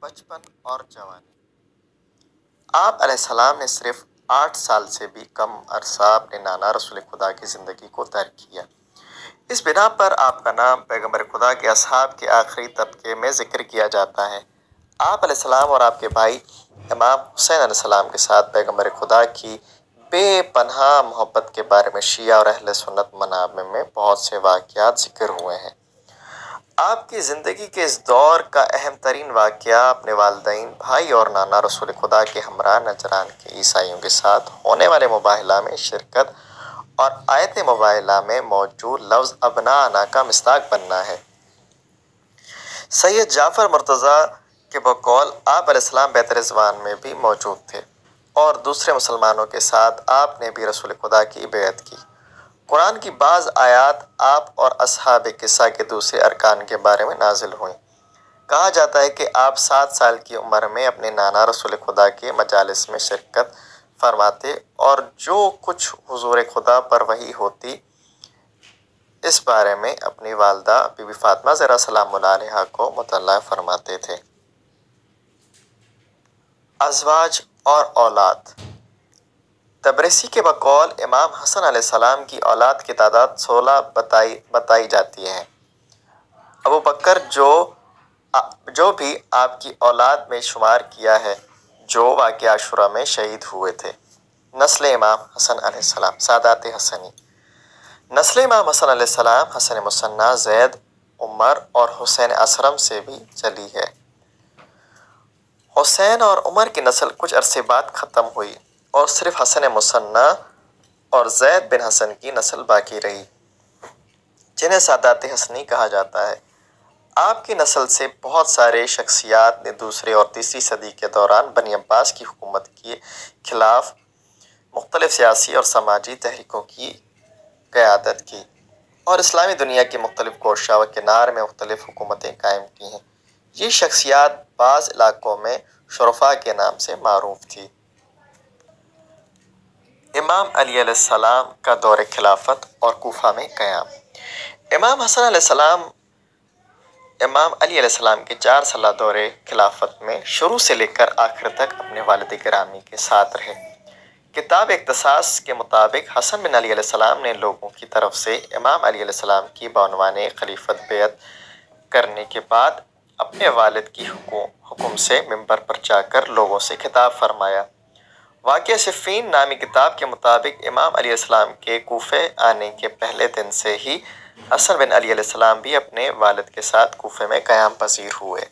بچپن اور جوانی۔ آپ علیہ السلام نے صرف 8 سال سے بھی کم عرصہ اپنے نانا رسول خدا کی زندگی کو ترک کیا۔ اس بنا پر آپ کا نام پیغمبر خدا کے اصحاب کے آخری طبقے میں ذکر کیا جاتا ہے۔ آپ علیہ السلام اور آپ کے بھائی امام حسین علیہ السلام کے ساتھ پیغمبر خدا کی بے پناہ محبت کے بارے میں شیعہ اور اہل سنت منابع میں بہت سے واقعات ذکر ہوئے ہیں۔ آپ کی زندگی کے اس دور کا اہم ترین واقعہ اپنے والدین، بھائی اور نانا رسول خدا کے ہمراہ نجران کے عیسائیوں کے ساتھ ہونے والے مباہلہ میں شرکت اور آیت مباہلہ میں موجود لفظ ابناءنا کا مصداق بننا ہے۔ سید جعفر مرتضیٰ کے بقول آپ علیہ السلام بیت رضوان میں بھی موجود تھے اور دوسرے مسلمانوں کے ساتھ آپ نے بھی رسول خدا کی بیعت کی۔ قرآن کی بعض آیات آپ اور اصحاب کسا کے دوسرے ارکان کے بارے میں نازل ہوئیں۔ کہا جاتا ہے کہ آپ 7 سال کی عمر میں اپنے نانا رسول خدا کے مجالس میں شرکت فرماتے اور جو کچھ حضور خدا پر وحی ہوتی اس بارے میں اپنی والدہ بی بی فاطمہ زہرا سلام اللہ علیہا کو مطلع فرماتے تھے۔ ازواج اور اولاد۔ تبریسی کے بقول امام حسن علیہ السلام کی اولاد کی تعداد 16 بتائی جاتی ہے۔ ابو بکر جو بھی آپ کی اولاد میں شمار کیا ہے، جو واقعہ عاشوراء میں شہید ہوئے تھے۔ نسل امام حسن علیہ السلام، سادات حسنی۔ نسل امام حسن علیہ السلام حسن مثنیٰ، زید، عمر اور حسین اصغر سے بھی چلی ہے۔ حسین اور عمر کی نسل کچھ عرصے بعد ختم ہوئی اور صرف حسن مثنیٰ اور زید بن حسن کی نسل باقی رہی، جنہیں سادات حسنی کہا جاتا ہے۔ آپ کی نسل سے بہت سارے شخصیات نے دوسری اور تیسری صدی کے دوران بنی عباس کی حکومت کے خلاف مختلف سیاسی اور سماجی تحریکوں کی قیادت کی اور اسلامی دنیا کی مختلف گوشہ و کنار میں مختلف حکومتیں قائم کی ہیں۔ یہ شخصیات بعض علاقوں میں شرفاء کے نام سے معروف تھی۔ امام علی علیہ السلام کا دور خلافت اور کوفہ میں قیام۔ امام حسن علیہ السلام امام علی علیہ السلام کے 4 سالہ دور خلافت میں شروع سے لے کر آخر تک اپنے والد گرامی کے ساتھ رہے۔ کتاب اختصاص کے مطابق حسن بن علی علیہ السلام نے لوگوں کی طرف سے امام علی علیہ السلام کی بعنوان خلیفت بیعت کرنے کے بعد اپنے والد کی حکم سے منبر پر جا کر لوگوں سے خطاب فرمایا۔ واقعہ صفین نامی کتاب کے مطابق امام علیہ السلام کے کوفے آنے کے پہلے دن سے ہی حسن بن علی علیہ السلام بھی اپنے والد کے ساتھ کوفے میں قیام پذیر ہوئے۔